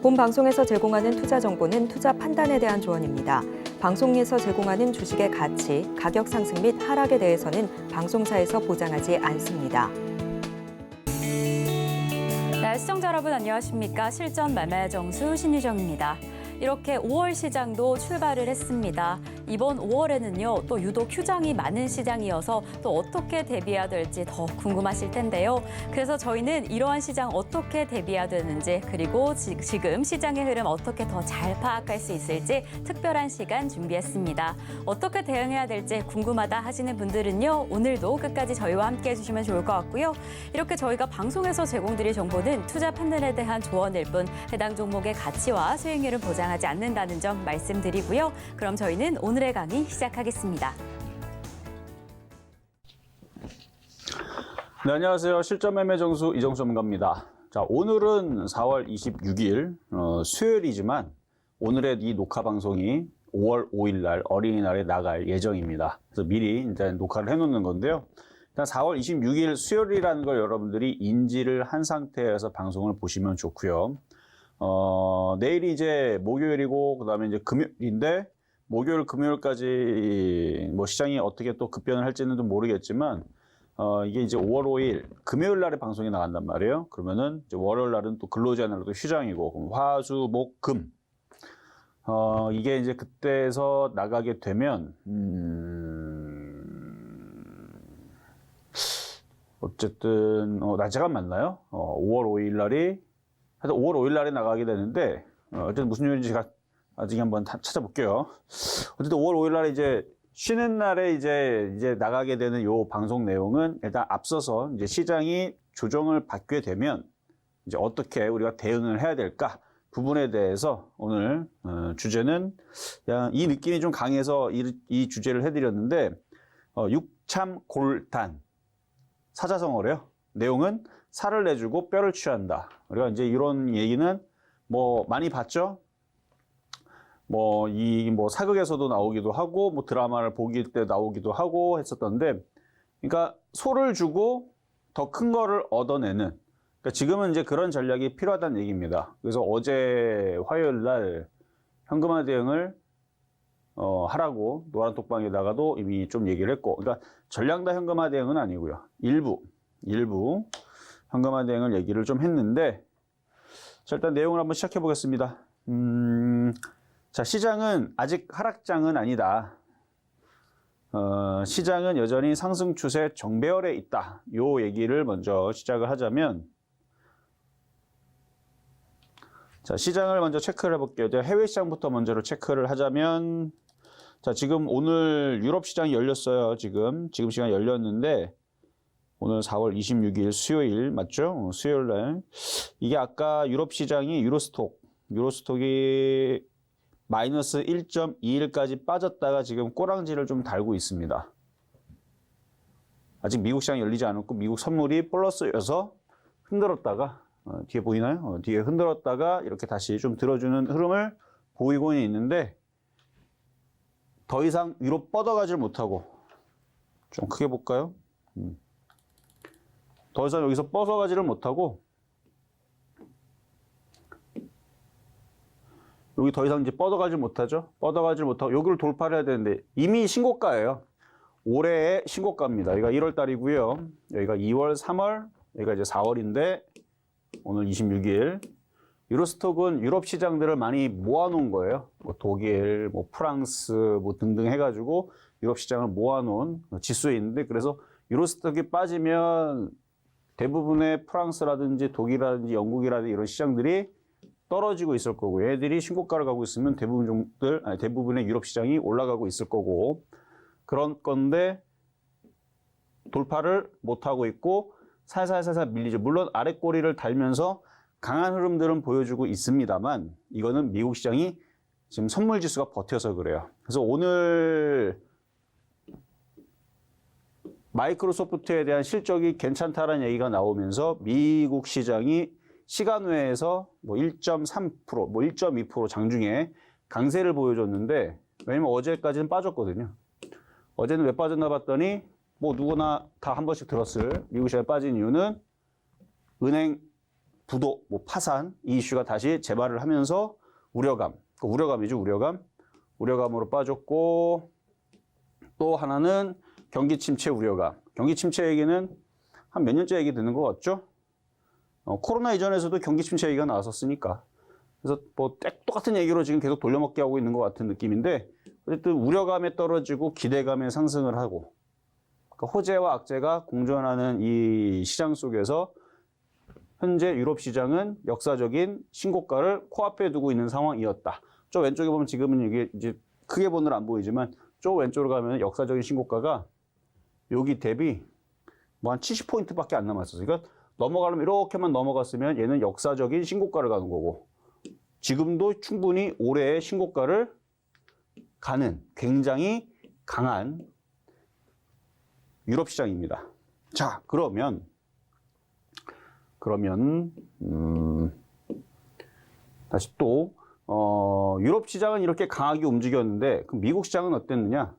본 방송에서 제공하는 투자 정보는 투자 판단에 대한 조언입니다. 방송에서 제공하는 주식의 가치, 가격 상승 및 하락에 대해서는 방송사에서 보장하지 않습니다. 네, 시청자 여러분 안녕하십니까? 실전 매매 정수 신유정입니다. 이렇게 5월 시장도 출발을 했습니다. 이번 5월에는요, 또 유독 휴장이 많은 시장이어서 또 어떻게 대비해야 될지 더 궁금하실 텐데요. 그래서 저희는 이러한 시장 어떻게 대비해야 되는지, 그리고 지금 시장의 흐름 어떻게 더 잘 파악할 수 있을지 특별한 시간 준비했습니다. 어떻게 대응해야 될지 궁금하다 하시는 분들은요, 오늘도 끝까지 저희와 함께 해주시면 좋을 것 같고요. 이렇게 저희가 방송에서 제공드릴 정보는 투자 판단에 대한 조언일 뿐 해당 종목의 가치와 수익률을 보장하지 않는다는 점 말씀드리고요. 그럼 저희는 오늘의 강의 시작하겠습니다. 네, 안녕하세요. 실전 매매 정수 이정수 전문가입니다. 자, 오늘은 4월 26일 수요일이지만 오늘의 이 녹화 방송이 5월 5일 날 어린이날에 나갈 예정입니다. 그래서 미리 일단 녹화를 해놓는 건데요. 일단 4월 26일 수요일이라는 걸 여러분들이 인지를 한 상태에서 방송을 보시면 좋고요. 내일이 이제 목요일이고 그다음에 이제 금요일인데 목요일 금요일까지 뭐 시장이 어떻게 또 급변을 할지는 좀 모르겠지만 이게 이제 5월 5일 금요일 날에 방송이 나간단 말이에요. 그러면은 이제 월요일 날은 또 근로자 날도 휴장이고 그럼 화, 수, 목, 금 이게 이제 그때에서 나가게 되면 어쨌든 날짜가 맞나요? 5월 5일 날이 하여튼 5월 5일 날에 나가게 되는데 어쨌든 무슨 요일인지 제가 아직 한번 찾아볼게요. 어쨌든 5월 5일 날에 이제 쉬는 날에 이제 나가게 되는 요 방송 내용은 일단 앞서서 이제 시장이 조정을 받게 되면 이제 어떻게 우리가 대응을 해야 될까 부분에 대해서 오늘 주제는 그냥 이 느낌이 좀 강해서 이 주제를 해드렸는데 육참골단 사자성어래요. 내용은 살을 내주고 뼈를 취한다. 우리가 이제 이런 얘기는 뭐 많이 봤죠? 뭐 사극에서도 나오기도 하고 뭐 드라마를 보길 때 나오기도 하고 했었던데, 그러니까 소를 주고 더 큰 거를 얻어내는, 그러니까 지금은 이제 그런 전략이 필요하다는 얘기입니다. 그래서 어제 화요일 날 현금화 대응을 하라고 노란톡방에다가도 이미 좀 얘기를 했고, 그러니까 전량 다 현금화 대응은 아니고요. 일부 현금화 대응을 얘기를 좀 했는데, 자, 일단 내용을 한번 시작해 보겠습니다. 자, 시장은 아직 하락장은 아니다. 시장은 여전히 상승 추세 정배열에 있다. 요 얘기를 먼저 시작을 하자면, 자, 시장을 먼저 체크를 해볼게요. 해외 시장부터 먼저로 체크를 하자면, 자, 지금 오늘 유럽 시장이 열렸어요. 지금 시간이 열렸는데, 오늘 4월 26일 수요일 맞죠? 수요일 날. 이게 아까 유럽 시장이 유로스톡이 마이너스 1.21까지 빠졌다가 지금 꼬랑지를 좀 달고 있습니다. 아직 미국 시장이 열리지 않았고 미국 선물이 플러스여서 흔들었다가 뒤에 보이나요? 뒤에 흔들었다가 이렇게 다시 좀 들어주는 흐름을 보이고는 있는데 더 이상 위로 뻗어가질 못하고, 좀 크게 볼까요? 더 이상 여기서 뻗어가지를 못하고 여기 더 이상 이제 뻗어가질 못하죠. 뻗어가질 못하고 여기를 돌파를 해야 되는데 이미 신고가예요. 올해의 신고가입니다. 여기가 1월 달이고요. 여기가 2월, 3월, 여기가 이제 4월인데 오늘 26일. 유로스톡은 유럽 시장들을 많이 모아놓은 거예요. 뭐 독일, 뭐 프랑스, 뭐 등등 해가지고 유럽 시장을 모아놓은 지수에 있는데, 그래서 유로스톡이 빠지면 대부분의 프랑스라든지 독일이라든지 영국이라든지 이런 시장들이 떨어지고 있을 거고, 얘들이 신고가를 가고 있으면 대부분의 유럽 시장이 올라가고 있을 거고, 그런 건데 돌파를 못하고 있고 살살 밀리죠. 물론 아래 꼬리를 달면서 강한 흐름들은 보여주고 있습니다만 이거는 미국 시장이 지금 선물 지수가 버텨서 그래요. 그래서 오늘 마이크로소프트에 대한 실적이 괜찮다라는 얘기가 나오면서 미국 시장이 시간 외에서 뭐 1.3%, 뭐 1.2% 장중에 강세를 보여줬는데, 왜냐면 어제까지는 빠졌거든요. 어제는 왜 빠졌나 봤더니 뭐 누구나 다 한 번씩 들었을 미국 시장에 빠진 이유는 은행 부도, 뭐 파산 이 이슈가 다시 재발을 하면서 우려감, 우려감이죠, 우려감. 우려감으로 빠졌고 또 하나는 경기 침체 우려감. 경기 침체 얘기는 한 몇 년째 얘기 듣는 것 같죠? 코로나 이전에서도 경기 침체 얘기가 나왔었으니까. 그래서 뭐 똑같은 얘기로 지금 계속 돌려먹기 하고 있는 것 같은 느낌인데 어쨌든 우려감에 떨어지고 기대감에 상승을 하고 그러니까 호재와 악재가 공존하는 이 시장 속에서 현재 유럽 시장은 역사적인 신고가를 코앞에 두고 있는 상황이었다. 저 왼쪽에 보면 지금은 이게 이제 크게 보느라 안 보이지만 저 왼쪽으로 가면 역사적인 신고가가 여기 대비 뭐 한 70포인트밖에 안 남았어요. 그러니까 넘어가려면 이렇게만 넘어갔으면 얘는 역사적인 신고가를 가는 거고 지금도 충분히 올해의 신고가를 가는 굉장히 강한 유럽 시장입니다. 자, 그러면 다시 또 유럽 시장은 이렇게 강하게 움직였는데 그럼 미국 시장은 어땠느냐?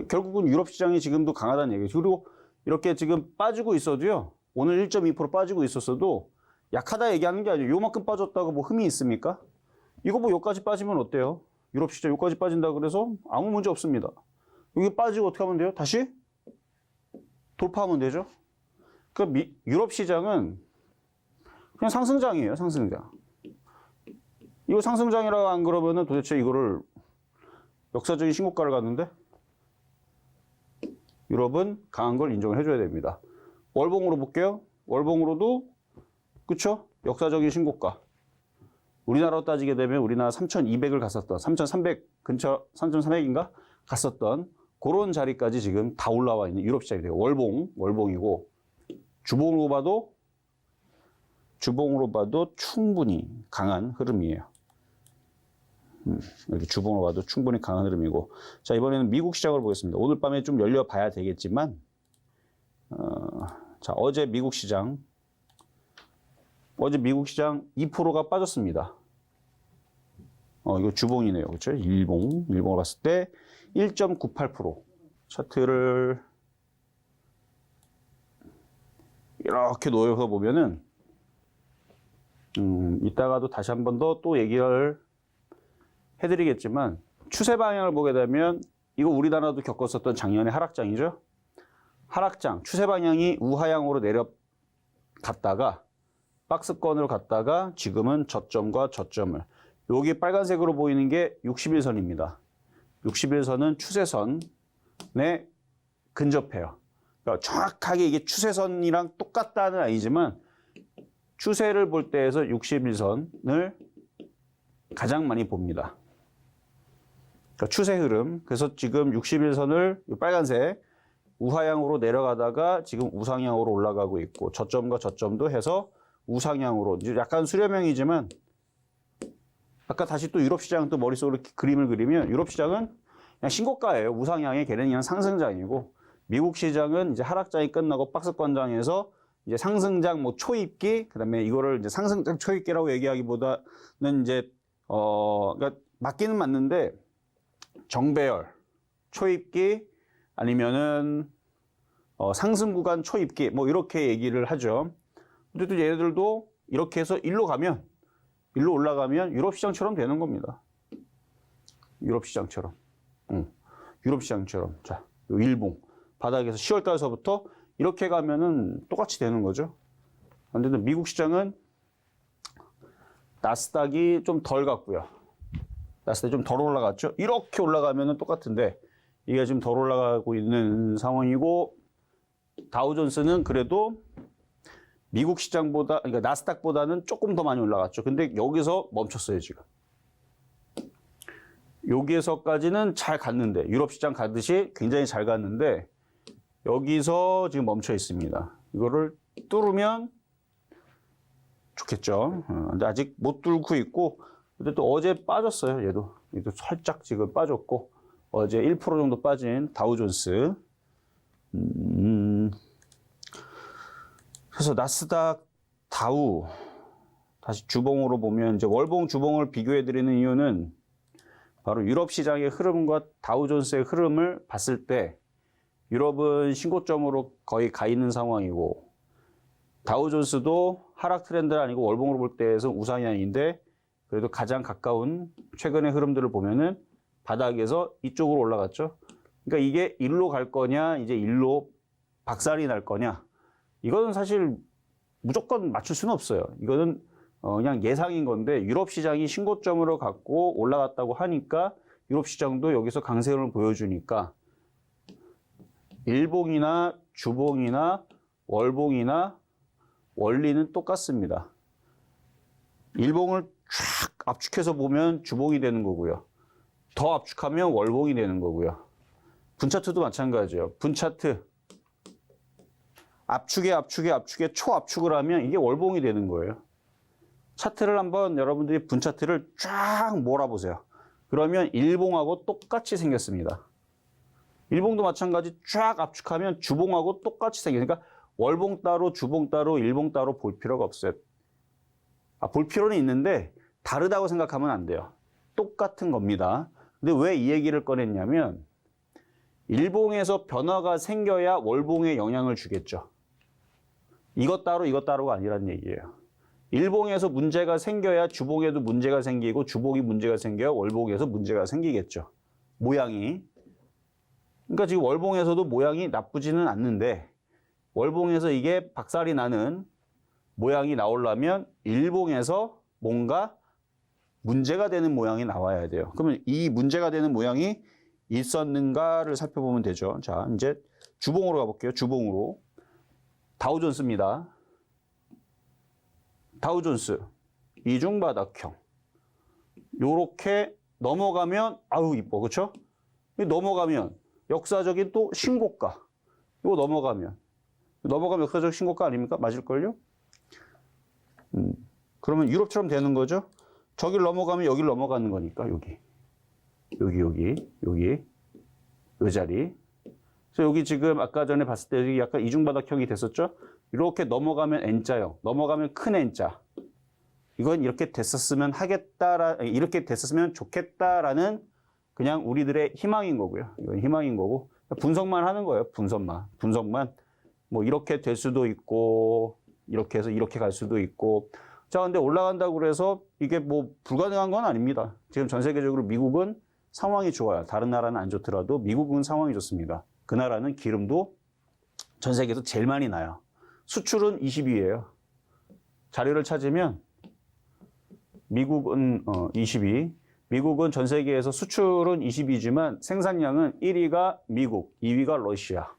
결국은 유럽 시장이 지금도 강하다는 얘기죠. 그리고 이렇게 지금 빠지고 있어도요. 오늘 1.2% 빠지고 있었어도 약하다 얘기하는 게 아니에요. 요만큼 빠졌다고 뭐 흠이 있습니까? 이거 뭐 여기까지 빠지면 어때요? 유럽 시장 여기까지 빠진다 그래서 아무 문제 없습니다. 여기 빠지고 어떻게 하면 돼요? 다시 돌파하면 되죠. 그러니까 유럽 시장은 그냥 상승장이에요. 상승장. 이거 상승장이라고 안 그러면은 도대체 이거를 역사적인 신고가를 갔는데 유럽은 강한 걸 인정을 해줘야 됩니다. 월봉으로 볼게요. 월봉으로도 그쵸? 역사적인 신고가. 우리나라로 따지게 되면 우리나라 3,200을 갔었던 3,300 근처 3,300인가 갔었던 그런 자리까지 지금 다 올라와 있는 유럽 시장이 돼요. 월봉이고 주봉으로 봐도 충분히 강한 흐름이에요. 이렇게 주봉으로 봐도 충분히 강한 흐름이고 자 이번에는 미국 시장을 보겠습니다. 오늘 밤에 좀 열려봐야 되겠지만 자 어제 미국 시장 2%가 빠졌습니다. 이거 주봉이네요. 그렇죠? 일봉을 봤을 때 1.98% 차트를 이렇게 놓여서 보면은 이따가도 다시 한 번 더 또 얘기를 해드리겠지만 추세 방향을 보게 되면 이거 우리나라도 겪었었던 작년의 하락장이죠. 하락장 추세 방향이 우하향으로 내려갔다가 박스권으로 갔다가 지금은 저점과 저점을 여기 빨간색으로 보이는 게 60일선입니다. 60일선은 추세선에 근접해요. 그러니까 정확하게 이게 추세선이랑 똑같다는 아니지만 추세를 볼 때에서 60일선을 가장 많이 봅니다. 그러니까 추세 흐름. 그래서 지금 60일선을 빨간색 우하향으로 내려가다가 지금 우상향으로 올라가고 있고 저점과 저점도 해서 우상향으로 이제 약간 수렴형이지만 아까 다시 또 유럽 시장 또 머릿속으로 그림을 그리면 유럽 시장은 그냥 신고가예요. 우상향의 걔는 그냥 상승장이고 미국 시장은 이제 하락장이 끝나고 박스권장에서 이제 상승장 뭐 초입기 그다음에 이거를 이제 상승장 초입기라고 얘기하기보다는 이제 그러니까 맞기는 맞는데 정배열 초입기 아니면은 상승 구간 초입기 뭐 이렇게 얘기를 하죠. 어쨌든 얘네들도 이렇게 해서 일로 올라가면 유럽 시장처럼 되는 겁니다. 유럽 시장처럼. 유럽 시장처럼. 자, 요 일봉 바닥에서 10월 달서부터 이렇게 가면은 똑같이 되는 거죠. 근데 미국 시장은 나스닥이 좀 덜 갔고요. 나스닥이 좀 덜 올라갔죠. 이렇게 올라가면은 똑같은데 이게 지금 덜 올라가고 있는 상황이고 다우존스는 그래도 미국 시장보다 그러니까 나스닥보다는 조금 더 많이 올라갔죠. 근데 여기서 멈췄어요, 지금. 여기에서까지는 잘 갔는데 유럽 시장 가듯이 굉장히 잘 갔는데 여기서 지금 멈춰 있습니다. 이거를 뚫으면 좋겠죠. 근데 아직 못 뚫고 있고 근데 또 어제 빠졌어요. 얘도 살짝 지금 빠졌고 어제 1% 정도 빠진 다우존스. 그래서 나스닥 다우 다시 주봉으로 보면 이제 월봉 주봉을 비교해 드리는 이유는 바로 유럽 시장의 흐름과 다우존스의 흐름을 봤을 때 유럽은 신고점으로 거의 가 있는 상황이고 다우존스도 하락 트렌드는 아니고 월봉으로 볼 때에서 우상이 아닌데 그래도 가장 가까운 최근의 흐름들을 보면은 바닥에서 이쪽으로 올라갔죠. 그러니까 이게 일로 갈 거냐, 이제 일로 박살이 날 거냐. 이거는 사실 무조건 맞출 수는 없어요. 이거는 그냥 예상인 건데 유럽 시장이 신고점으로 갖고 올라갔다고 하니까 유럽 시장도 여기서 강세를 보여주니까 일봉이나 주봉이나 월봉이나 원리는 똑같습니다. 일봉을 쫙 압축해서 보면 주봉이 되는 거고요. 더 압축하면 월봉이 되는 거고요. 분차트도 마찬가지예요. 분차트 압축에 초압축을 하면 이게 월봉이 되는 거예요. 차트를 한번 여러분들이 분차트를 쫙 몰아보세요. 그러면 일봉하고 똑같이 생겼습니다. 일봉도 마찬가지 쫙 압축하면 주봉하고 똑같이 생기니까 월봉 따로 주봉 따로 일봉 따로 볼 필요가 없어요. 볼 필요는 있는데 다르다고 생각하면 안 돼요. 똑같은 겁니다. 근데 왜 이 얘기를 꺼냈냐면 일봉에서 변화가 생겨야 월봉에 영향을 주겠죠. 이것 따로가 아니란 얘기예요. 일봉에서 문제가 생겨야 주봉에도 문제가 생기고 주봉이 문제가 생겨야 월봉에서 문제가 생기겠죠. 모양이. 그러니까 지금 월봉에서도 모양이 나쁘지는 않는데 월봉에서 이게 박살이 나는 모양이 나오려면 일봉에서 뭔가 문제가 되는 모양이 나와야 돼요. 그러면 이 문제가 되는 모양이 있었는가를 살펴보면 되죠. 자, 이제 주봉으로 가볼게요. 주봉으로. 다우존스입니다. 다우존스. 이중바닥형. 요렇게 넘어가면 아우 이뻐. 그렇죠? 넘어가면 역사적인 또 신고가. 이거 넘어가면 역사적 신고가 아닙니까? 맞을걸요? 그러면 유럽처럼 되는 거죠? 저길 넘어가면 여길 넘어가는 거니까 여기 이 자리. 그래서 여기 지금 아까 전에 봤을 때 여기 약간 이중바닥형이 됐었죠? 이렇게 넘어가면 N자형, 넘어가면 큰 N자. 이건 이렇게 됐었으면 이렇게 됐었으면 좋겠다라는 그냥 우리들의 희망인 거고요. 이건 희망인 거고 분석만 하는 거예요. 분석만. 뭐 이렇게 될 수도 있고 이렇게 해서 이렇게 갈 수도 있고. 자, 근데 올라간다고 그래서 이게 뭐 불가능한 건 아닙니다. 지금 전 세계적으로 미국은 상황이 좋아요. 다른 나라는 안 좋더라도 미국은 상황이 좋습니다. 그 나라는 기름도 전 세계에서 제일 많이 나요. 수출은 20위예요. 자료를 찾으면 미국은 22. 미국은 전 세계에서 수출은 20위지만 생산량은 1위가 미국, 2위가 러시아,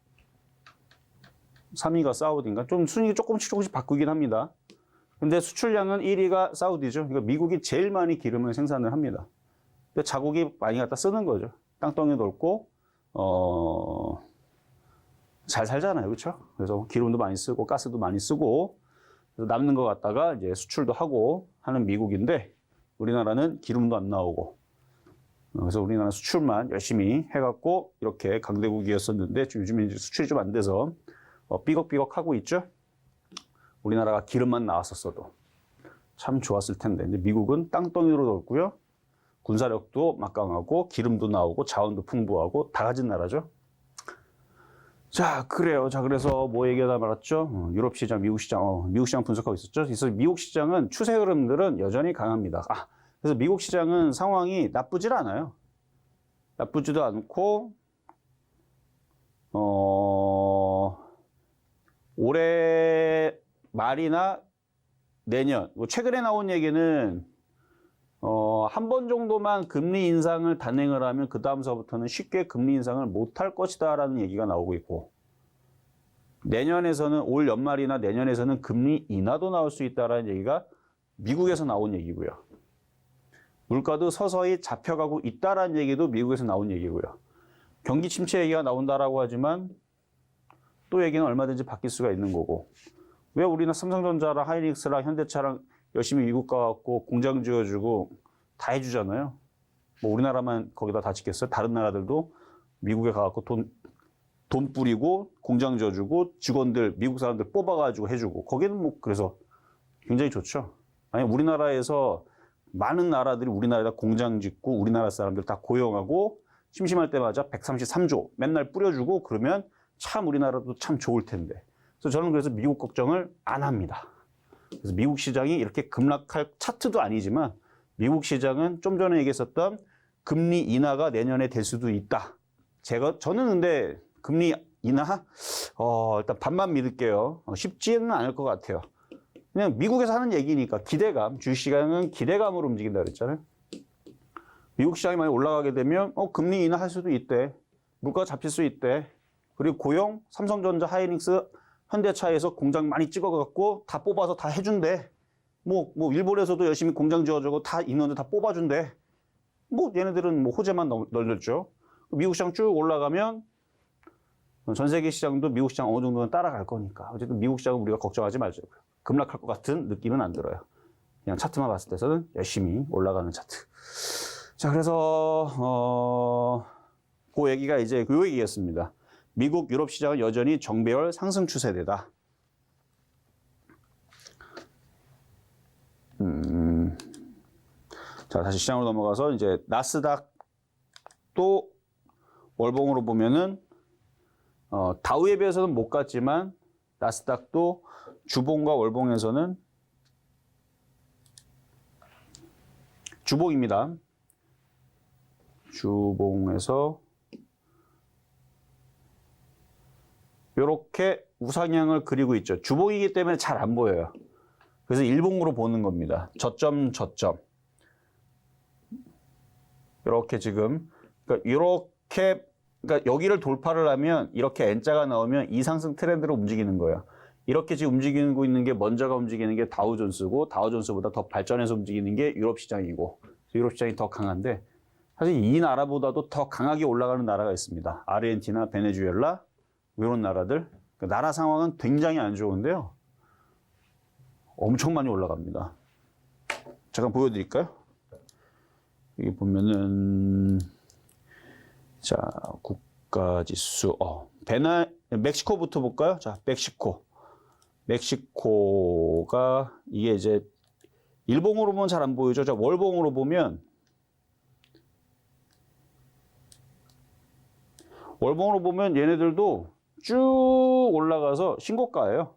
3위가 사우디인가? 좀 순위 조금씩 바꾸긴 합니다. 근데 수출량은 1위가 사우디죠. 그러니까 미국이 제일 많이 기름을 생산을 합니다. 근데 자국이 많이 갖다 쓰는 거죠. 땅덩이 넓고 잘 살잖아요, 그렇죠? 그래서 기름도 많이 쓰고 가스도 많이 쓰고 그래서 남는 거 갖다가 이제 수출도 하고 하는 미국인데 우리나라는 기름도 안 나오고 그래서 우리나라 수출만 열심히 해갖고 이렇게 강대국이었었는데 요즘에 이제 수출이 좀 안 돼서 삐걱삐걱 하고 있죠. 우리나라가 기름만 나왔었어도 참 좋았을 텐데. 근데 미국은 땅덩이로 넓고요. 군사력도 막강하고 기름도 나오고 자원도 풍부하고 다 가진 나라죠. 자, 그래요. 자, 그래서 뭐 얘기하다 말았죠? 유럽 시장, 미국 시장, 미국 시장 분석하고 있었죠. 그래서 미국 시장은 추세 흐름들은 여전히 강합니다. 그래서 미국 시장은 상황이 나쁘질 않아요. 나쁘지도 않고, 올해 말이나 내년, 뭐 최근에 나온 얘기는 한 번 정도만 금리 인상을 단행을 하면 그 다음서부터는 쉽게 금리 인상을 못할 것이다 라는 얘기가 나오고 있고 내년에서는 올 연말이나 내년에서는 금리 인하도 나올 수 있다라는 얘기가 미국에서 나온 얘기고요. 물가도 서서히 잡혀가고 있다라는 얘기도 미국에서 나온 얘기고요. 경기 침체 얘기가 나온다라고 하지만 또 얘기는 얼마든지 바뀔 수가 있는 거고 왜 우리는 삼성전자랑 하이닉스랑 현대차랑 열심히 미국 가갖고 공장 지어주고 다 해주잖아요. 뭐 우리나라만 거기다 다 짓겠어요? 다른 나라들도 미국에 가갖고 돈 뿌리고 공장 지어주고 직원들 미국 사람들 뽑아가지고 해주고 거기는 뭐 그래서 굉장히 좋죠. 아니 우리나라에서 많은 나라들이 우리나라에다 공장 짓고 우리나라 사람들 다 고용하고 심심할 때마다 133조 맨날 뿌려주고 그러면 참 우리나라도 참 좋을 텐데. 그래서 저는 그래서 미국 걱정을 안 합니다. 그래서 미국 시장이 이렇게 급락할 차트도 아니지만 미국 시장은 좀 전에 얘기했었던 금리 인하가 내년에 될 수도 있다. 저는 근데 금리 인하 일단 반만 믿을게요. 쉽지는 않을 것 같아요. 그냥 미국에서 하는 얘기니까 기대감, 주식시장은 기대감으로 움직인다 그랬잖아요. 미국 시장이 많이 올라가게 되면 금리 인하할 수도 있대. 물가 잡힐 수 있대. 그리고 고용, 삼성전자, 하이닉스, 현대차에서 공장 많이 찍어갖고 다 뽑아서 다 해준대. 뭐 일본에서도 열심히 공장 지어주고 다 인원들 다 뽑아준대. 얘네들은 호재만 널렸죠. 미국 시장 쭉 올라가면 전 세계 시장도 미국 시장 어느 정도는 따라갈 거니까. 어쨌든 미국 시장은 우리가 걱정하지 말자고요. 급락할 것 같은 느낌은 안 들어요. 그냥 차트만 봤을 때서는 열심히 올라가는 차트. 자, 그래서 그 얘기가 이제 그 얘기였습니다. 미국, 유럽 시장은 여전히 정배열 상승 추세대다. 자, 다시 시장으로 넘어가서 이제 나스닥도 월봉으로 보면은 다우에 비해서는 못 갔지만 나스닥도 주봉과 월봉에서는 주봉입니다. 주봉에서 이렇게 우상향을 그리고 있죠. 주봉이기 때문에 잘 안 보여요. 그래서 일봉으로 보는 겁니다. 저점. 이렇게 지금, 그러니까 여기를 돌파를 하면 이렇게 N자가 나오면 이 상승 트렌드로 움직이는 거예요. 이렇게 지금 움직이고 있는 게 먼저가 움직이는 게 다우존스고 다우존스보다 더 발전해서 움직이는 게 유럽 시장이고 유럽 시장이 더 강한데 사실 이 나라보다도 더 강하게 올라가는 나라가 있습니다. 아르헨티나, 베네수엘라 이런 나라들. 그러니까 나라 상황은 굉장히 안 좋은데요. 엄청 많이 올라갑니다. 잠깐 보여드릴까요? 여기 보면은 자 국가지수 멕시코부터 볼까요? 자 멕시코가 이게 이제 일봉으로 보면 잘 안 보이죠. 자 월봉으로 보면 얘네들도 쭉 올라가서 신고가예요.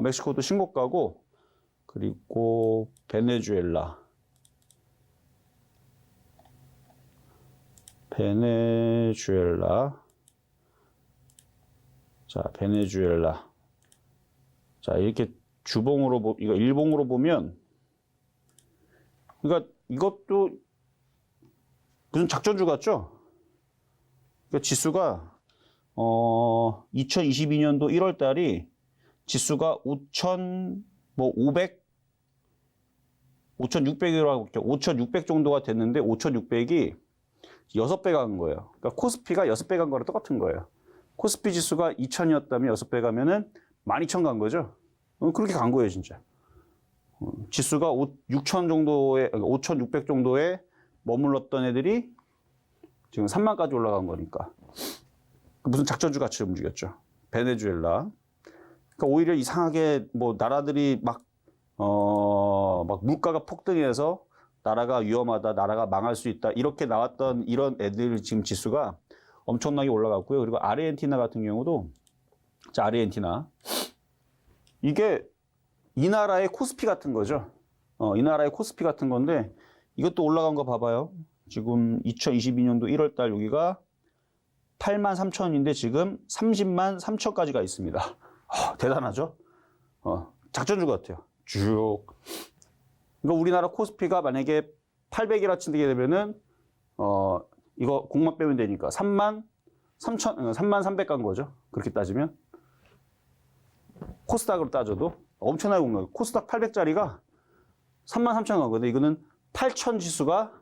멕시코도 신고가고 그리고 베네수엘라 자 이렇게 주봉으로 이거 일봉으로 보면 그러니까 이것도 무슨 작전주 같죠? 그러니까 지수가 2022년도 1월 달이 지수가 5,600 정도가 됐는데 5,600이 6배 간 거예요. 그러니까 코스피가 6배 간 거랑 똑같은 거예요. 코스피 지수가 2,000이었다면 6배 가면은 12,000 간 거죠. 그렇게 간 거예요, 진짜. 지수가 5,600 정도에 머물렀던 애들이 지금 3만까지 올라간 거니까. 무슨 작전주 같이 움직였죠. 베네수엘라. 그러니까 오히려 이상하게 나라들이 막 물가가 폭등해서 나라가 위험하다, 나라가 망할 수 있다 이렇게 나왔던 이런 애들 지금 지수가 엄청나게 올라갔고요. 그리고 아르헨티나 같은 경우도 자 아르헨티나 이게 이 나라의 코스피 같은 거죠. 이 나라의 코스피 같은 건데 이것도 올라간 거 봐봐요. 지금 2022년도 1월 달 여기가 83,000인데 지금 303,000까지 가 있습니다. 대단하죠? 작전주 같아요. 쭉. 그러니까 우리나라 코스피가 만약에 800이라 치게 되면은 이거 공만 빼면 되니까 33,300 간 거죠. 그렇게 따지면 코스닥으로 따져도 엄청나게 온 거예요. 코스닥 800짜리가 33,000 간 건데 이거는 8,000 지수가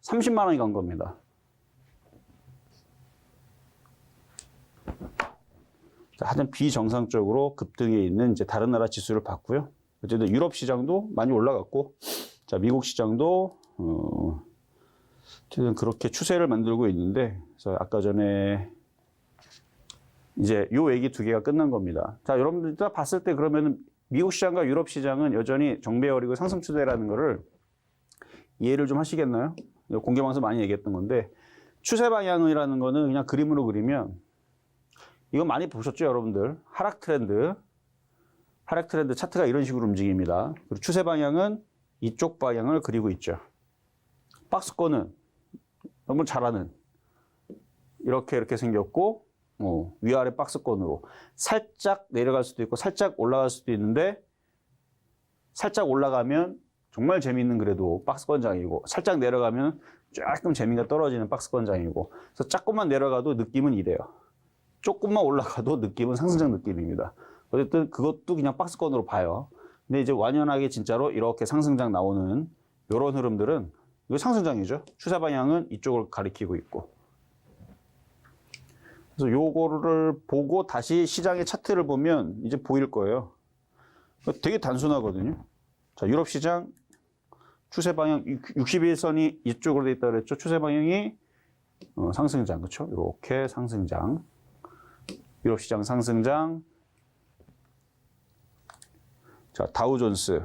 30만 원이 간 겁니다. 자, 하여튼 비정상적으로 급등해 있는 이제 다른 나라 지수를 봤고요. 어쨌든 유럽 시장도 많이 올라갔고, 자 미국 시장도 어쨌든 그렇게 추세를 만들고 있는데, 그래서 아까 전에 이제 요 얘기 두 개가 끝난 겁니다. 자 여러분들 다 봤을 때 그러면은 미국 시장과 유럽 시장은 여전히 정배열이고 상승 추세라는 거를 이해를 좀 하시겠나요? 공개방송 많이 얘기했던 건데 추세 방향이라는 거는 그냥 그림으로 그리면 이거 많이 보셨죠 여러분들? 하락 하락 트렌드 차트가 이런 식으로 움직입니다. 그리고 추세 방향은 이쪽 방향을 그리고 있죠. 박스권은 너무 잘하는 이렇게 생겼고 위아래 박스권으로 살짝 내려갈 수도 있고 살짝 올라갈 수도 있는데 살짝 올라가면 정말 재미있는 그래도 박스권장이고 살짝 내려가면 조금 재미가 떨어지는 박스권장이고 그래서 조금만 내려가도 느낌은 이래요. 조금만 올라가도 느낌은 상승장 느낌입니다. 어쨌든 그것도 그냥 박스권으로 봐요. 근데 이제 완연하게 진짜로 이렇게 상승장 나오는 이런 흐름들은 이거 상승장이죠. 추세 방향은 이쪽을 가리키고 있고. 그래서 요거를 보고 다시 시장의 차트를 보면 이제 보일 거예요. 되게 단순하거든요. 자, 유럽 시장 추세 방향 61선이 이쪽으로 돼 있다 그랬죠. 추세 방향이 상승장, 그렇죠? 이렇게 상승장. 유럽 시장 상승장. 자, 다우존스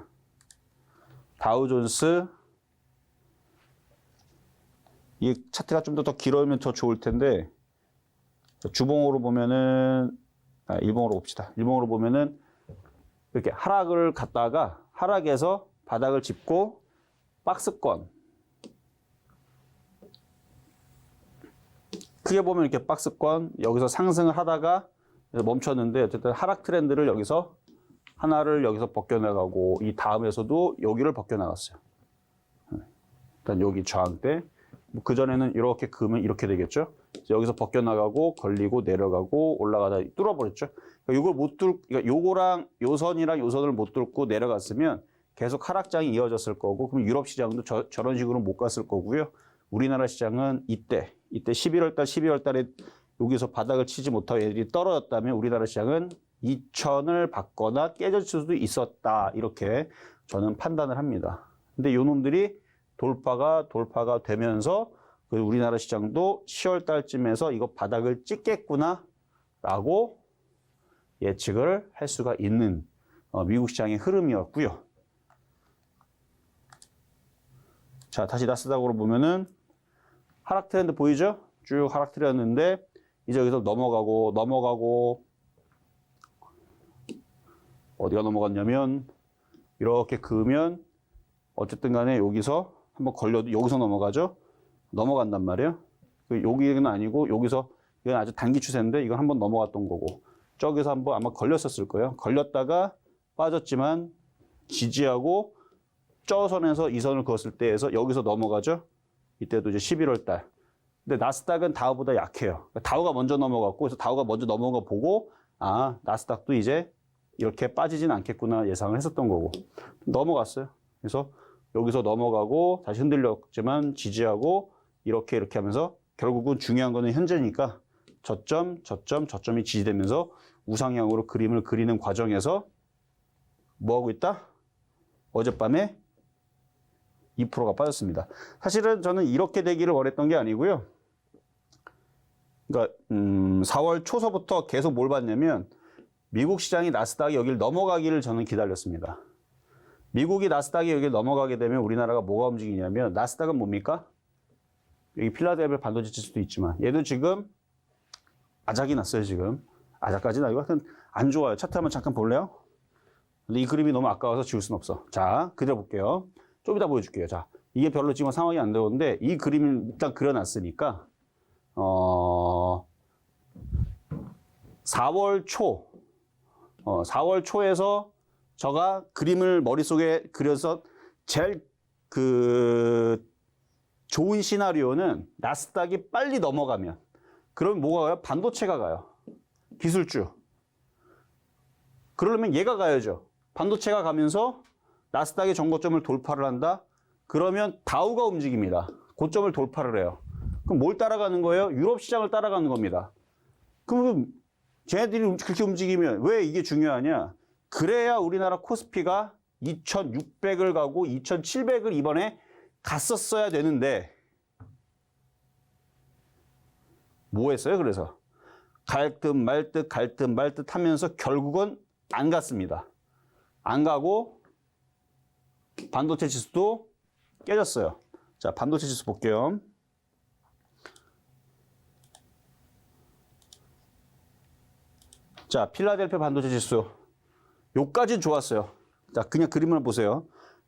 이 차트가 좀 더 길어지면 더 좋을 텐데 주봉으로 보면은 일봉으로 봅시다. 일봉으로 보면은 이렇게 하락을 갔다가 하락에서 바닥을 짚고 박스권 크게 보면 이렇게 박스권 여기서 상승을 하다가 멈췄는데 어쨌든 하락 트렌드를 여기서 하나를 여기서 벗겨나가고 이 다음에서도 여기를 벗겨나갔어요. 일단 여기 저항대 그전에는 이렇게 그으면 이렇게 되겠죠. 여기서 벗겨나가고 걸리고 내려가고 올라가다 뚫어버렸죠. 그러니까 그러니까 요거랑 요 선이랑 요 선을 못 뚫고 내려갔으면 계속 하락장이 이어졌을 거고 그럼 유럽 시장도 저런 식으로 못 갔을 거고요. 우리나라 시장은 이때 11월 달에 여기서 바닥을 치지 못하고 얘들이 떨어졌다면 우리나라 시장은 2000을 받거나 깨질 수도 있었다. 이렇게 저는 판단을 합니다. 근데 요 놈들이 돌파가 되면서 우리나라 시장도 10월 달쯤에서 이거 바닥을 찍겠구나 라고 예측을 할 수가 있는 미국 시장의 흐름이었고요. 자, 다시 나스닥으로 보면은 하락 트렌드 보이죠? 쭉 하락 트렌드인데 이제 여기서 넘어가고 어디가 넘어갔냐면 이렇게 그으면 어쨌든 간에 여기서 한번 걸려도 여기서 넘어가죠? 넘어간단 말이에요. 여기는 아니고 여기서 이건 아주 단기 추세인데 이건 한번 넘어갔던 거고 저기서 한번 아마 걸렸었을 거예요. 걸렸다가 빠졌지만 지지하고 저 선에서 이 선을 그었을 때에서 여기서 넘어가죠. 이때도 이제 11월 달. 근데 나스닥은 다우보다 약해요. 다우가 먼저 넘어갔고 그래서 다우가 먼저 넘어간 거 보고 나스닥도 이제 이렇게 빠지진 않겠구나 예상을 했었던 거고 넘어갔어요. 그래서 여기서 넘어가고 다시 흔들렸지만 지지하고 이렇게 하면서 결국은 중요한 거는 현재니까 저점이 지지되면서 우상향으로 그림을 그리는 과정에서 뭐 하고 있다? 어젯밤에 2%가 빠졌습니다. 사실은 저는 이렇게 되기를 원했던 게 아니고요. 그러니까 4월 초서부터 계속 뭘 봤냐면 미국 시장이 나스닥이 여기를 넘어가기를 저는 기다렸습니다. 미국이 나스닥이 여기를 넘어가게 되면 우리나라가 뭐가 움직이냐면 나스닥은 뭡니까? 여기 필라델피아 반도체 지수도 있지만 얘도 지금 아작이 났어요. 지금 아작까지는 아니고 하여튼 안 좋아요. 차트 한번 잠깐 볼래요? 근데 이 그림이 너무 아까워서 지울 수는 없어. 자, 그대로 볼게요. 좀 이따 보여줄게요. 자, 이게 별로 지금 상황이 안 되는데 이 그림을 일단 그려놨으니까 4월 초에서 제가 그림을 머릿속에 그려서 제일 좋은 시나리오는 나스닥이 빨리 넘어가면 그러면 뭐가 가요? 반도체가 가요. 기술주. 그러려면 얘가 가야죠. 반도체가 가면서 나스닥의 전고점을 돌파를 한다. 그러면 다우가 움직입니다. 고점을 돌파를 해요. 그럼 뭘 따라가는 거예요? 유럽 시장을 따라가는 겁니다. 그럼 쟤네들이 그렇게 움직이면 왜 이게 중요하냐? 그래야 우리나라 코스피가 2600을 가고 2700을 이번에 갔었어야 되는데 뭐 했어요? 그래서 갈 듯 말 듯 하면서 결국은 안 갔습니다. 안 가고 반도체 지수도 깨졌어요. 자, 반도체 지수 볼게요. 자, 필라델피아 반도체 지수. 요까지는 좋았어요. 자, 그냥 그림을 보세요.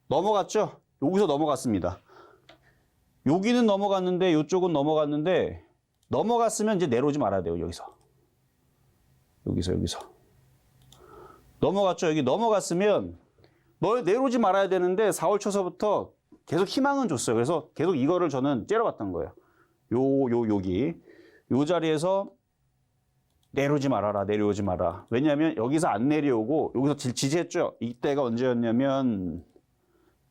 넘어갔죠? 여기서 넘어갔습니다. 여기는 넘어갔는데 이쪽은 넘어갔는데 넘어갔으면 이제 내려오지 말아야 돼요. 여기서. 넘어갔죠? 여기 넘어갔으면 너 내려오지 말아야 되는데 4월 초서부터 계속 희망은 줬어요. 그래서 계속 이거를 저는 째려봤던 거예요. 여기. 요 자리에서 내려오지 말아라. 내려오지 마라. 왜냐하면 여기서 안 내려오고 여기서 지지했죠. 이때가 언제였냐면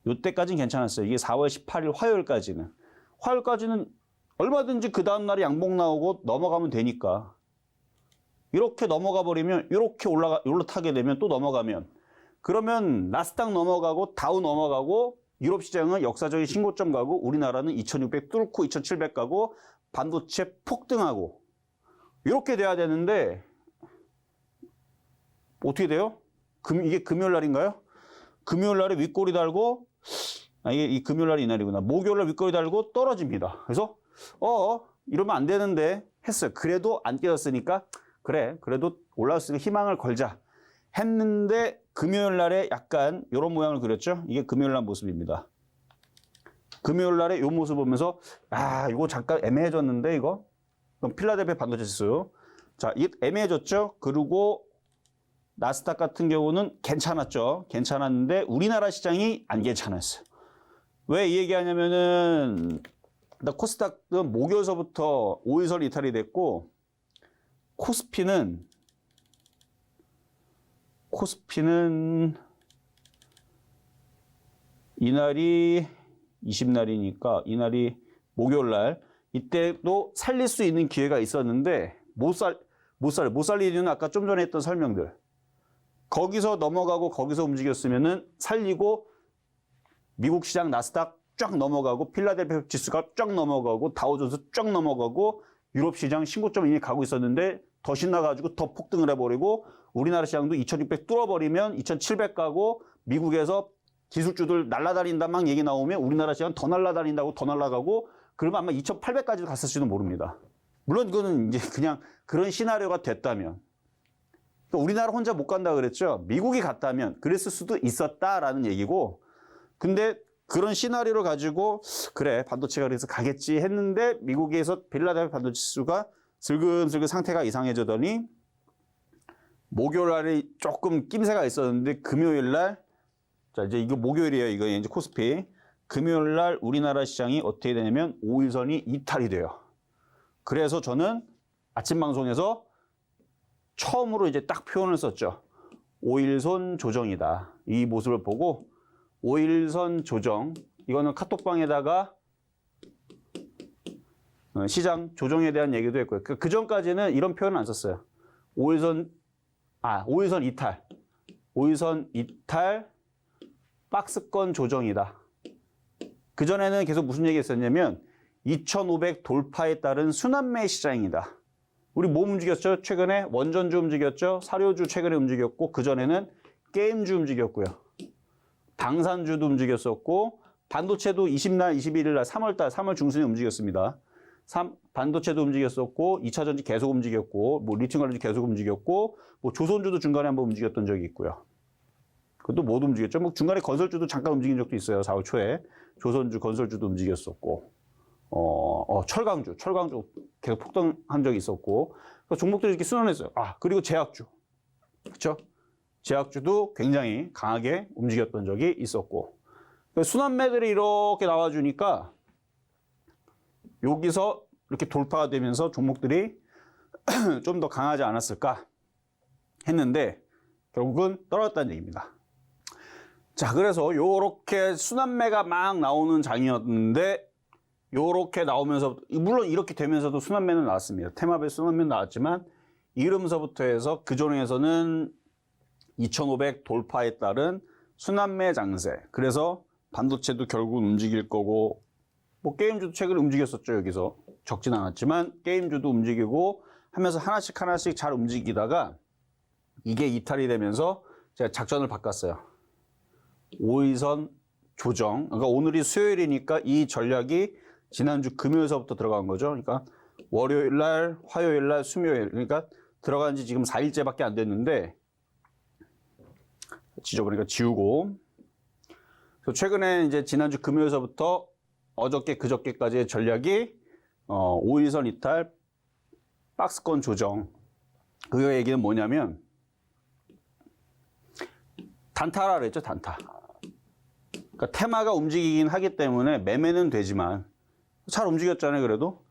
이때까지는 괜찮았어요. 이게 4월 18일 화요일까지는. 화요일까지는 얼마든지 그 다음날에 양봉 나오고 넘어가면 되니까. 이렇게 넘어가 버리면 이렇게 올라타게 되면 또 넘어가면 그러면 나스닥 넘어가고 다우 넘어가고 유럽 시장은 역사적인 신고점 가고 우리나라는 2600 뚫고 2700 가고 반도체 폭등하고 이렇게 돼야 되는데 어떻게 돼요? 이게 금요일 날인가요? 금요일 날에 윗꼬리 달고 이게 이 금요일 날이 이날이구나. 목요일 날 윗꼬리 달고 떨어집니다. 그래서 이러면 안 되는데 했어요. 그래도 안 깨졌으니까 그래 그래도 올라왔으니까 희망을 걸자 했는데 금요일 날에 약간 이런 모양을 그렸죠. 이게 금요일 날 모습입니다. 금요일 날에 이 모습 보면서 이거 잠깐 애매해졌는데 이거 그럼 필라델피아 반도체 지수 자, 이게 애매해졌죠. 그리고 나스닥 같은 경우는 괜찮았죠. 괜찮았는데 우리나라 시장이 안 괜찮았어요. 왜 이 얘기하냐면은 코스닥은 목요일서부터 5일선 이탈이 됐고 코스피는 이날이 20날이니까 이날이 목요일날 이때도 살릴 수 있는 기회가 있었는데 못 살릴 이유는 아까 좀 전에 했던 설명들 거기서 넘어가고 거기서 움직였으면은 살리고 미국 시장 나스닥 쫙 넘어가고 필라델피아 지수가 쫙 넘어가고 다우존스 쫙 넘어가고 유럽 시장 신고점 이미 가고 있었는데 더 신나가지고 더 폭등을 해버리고 우리나라 시장도 2600 뚫어버리면 2700 가고 미국에서 기술주들 날아다닌다 막 얘기 나오면 우리나라 시장 더 날아다닌다고 더 날아가고 그러면 아마 2800까지도 갔을지도 모릅니다. 물론 그거는 이제 그냥 그런 시나리오가 됐다면 그러니까 우리나라 혼자 못 간다 그랬죠. 미국이 갔다면 그랬을 수도 있었다라는 얘기고 근데 그런 시나리오를 가지고 그래 반도체가 그래서 가겠지 했는데 미국에서 필라델피아 반도체 지수가 슬금슬금 상태가 이상해지더니 목요일 날에 조금 낌새가 있었는데 금요일 날 자 이제 이거 목요일이에요. 이거 이제 코스피 금요일 날 우리나라 시장이 어떻게 되냐면 5일선이 이탈이 돼요. 그래서 저는 아침 방송에서 처음으로 이제 딱 표현을 썼죠. 5일선 조정이다. 이 모습을 보고 5일선 조정 이거는 카톡방에다가 시장 조정에 대한 얘기도 했고요. 그 전까지는 이런 표현은 안 썼어요. 5일선 이탈. 5일선 이탈 박스권 조정이다. 그전에는 계속 무슨 얘기 했었냐면 2500 돌파에 따른 순환매 시장이다. 우리 뭐 움직였죠? 최근에 원전주 움직였죠? 사료주 최근에 움직였고 그전에는 게임주 움직였고요. 방산주도 움직였었고 반도체도 20날, 21일 날 3월 중순에 움직였습니다. 반도체도 움직였었고 2차전지 계속 움직였고 뭐 리튬 관련주 계속 움직였고 뭐 조선주도 중간에 한번 움직였던 적이 있고요. 그것도 모두 움직였죠. 뭐 중간에 건설주도 잠깐 움직인 적도 있어요. 4월 초에 조선주, 건설주도 움직였었고 철강주 계속 폭등한 적이 있었고 그러니까 종목들이 이렇게 순환했어요. 그리고 제약주, 그렇죠? 제약주도 굉장히 강하게 움직였던 적이 있었고 그러니까 순환매들이 이렇게 나와주니까 여기서 이렇게 돌파가 되면서 종목들이 좀 더 강하지 않았을까 했는데 결국은 떨어졌다는 얘기입니다. 자, 그래서 요렇게 순환매가 막 나오는 장이었는데 요렇게 나오면서 물론 이렇게 되면서도 순환매는 나왔습니다. 테마별 순환매는 나왔지만 이러면서부터 해서 그전에서는 2500 돌파에 따른 순환매 장세. 그래서 반도체도 결국은 움직일 거고 뭐 게임주도 최근에 움직였었죠. 여기서 적진 않았지만 게임주도 움직이고 하면서 하나씩 잘 움직이다가 이게 이탈이 되면서 제가 작전을 바꿨어요. 5일선 조정. 그러니까 오늘이 수요일이니까 이 전략이 지난주 금요일서부터 들어간 거죠. 그러니까 월요일 날, 화요일 날, 수요일. 그러니까 들어간 지 지금 4일째밖에 안 됐는데 지저분하니까 지우고. 그래서 최근에 이제 지난주 금요일서부터 어저께 그저께까지의 전략이 5일선 이탈, 박스권 조정. 그 얘기는 뭐냐면 단타라 그랬죠, 단타. 그러니까 테마가 움직이긴 하기 때문에 매매는 되지만 잘 움직였잖아요. 그래도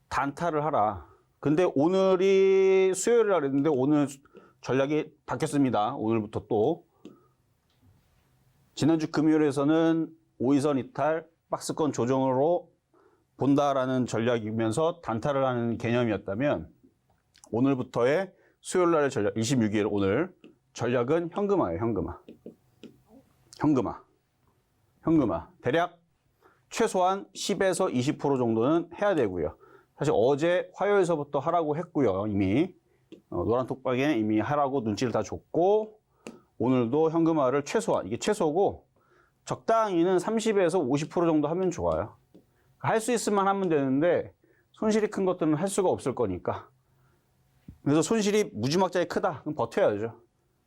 단타를 하라. 근데 오늘이 수요일이라 그랬는데 오늘 전략이 바뀌었습니다. 오늘부터 또 지난주 금요일에서는 5일선 이탈, 박스권 조정으로 본다라는 전략이면서 단타를 하는 개념이었다면 오늘부터의 수요일 날의 전략, 26일 오늘 전략은 현금화예요. 현금화. 대략 최소한 10에서 20% 정도는 해야 되고요. 사실 어제 화요일서부터 하라고 했고요. 이미 노란톡방에 이미 하라고 눈치를 다 줬고 오늘도 현금화를 최소한, 이게 최소고 적당히는 30에서 50% 정도 하면 좋아요. 할 수 있으면 하면 되는데 손실이 큰 것들은 할 수가 없을 거니까. 그래서 손실이 무지막지하게 크다. 그럼 버텨야죠.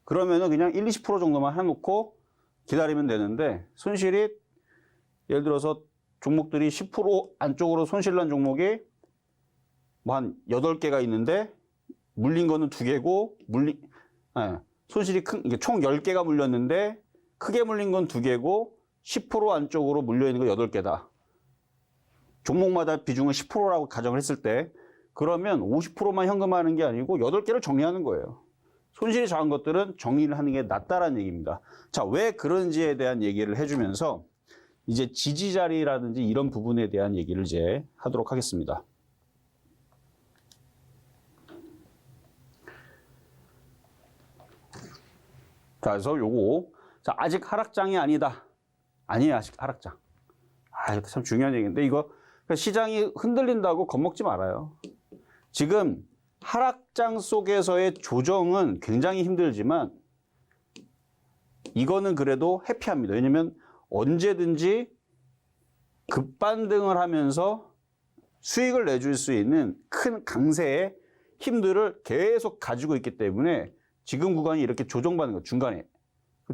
그러면은 그냥 1, 20% 정도만 해놓고 기다리면 되는데 손실이 예를 들어서 종목들이 10% 안쪽으로 손실난 종목이 뭐 한 8개가 있는데 물린 거는 2개고 손실이 큰, 이게 총 10개가 물렸는데 크게 물린 건 2개고 10% 안쪽으로 물려있는 거 8개다. 종목마다 비중을 10%라고 가정을 했을 때 그러면 50%만 현금화하는 게 아니고 8개를 정리하는 거예요. 손실이 작은 것들은 정리를 하는 게 낫다라는 얘기입니다. 자, 왜 그런지에 대한 얘기를 해주면서 이제 지지 자리라든지 이런 부분에 대한 얘기를 이제 하도록 하겠습니다. 자, 그래서 요거. 자, 아직 하락장이 아니다. 아니에요, 아직 하락장. 이거 참 중요한 얘기인데, 이거, 시장이 흔들린다고 겁먹지 말아요. 지금 하락장 속에서의 조정은 굉장히 힘들지만, 이거는 그래도 해피합니다. 왜냐면 언제든지 급반등을 하면서 수익을 내줄 수 있는 큰 강세의 힘들을 계속 가지고 있기 때문에 지금 구간이 이렇게 조정받는 거 중간에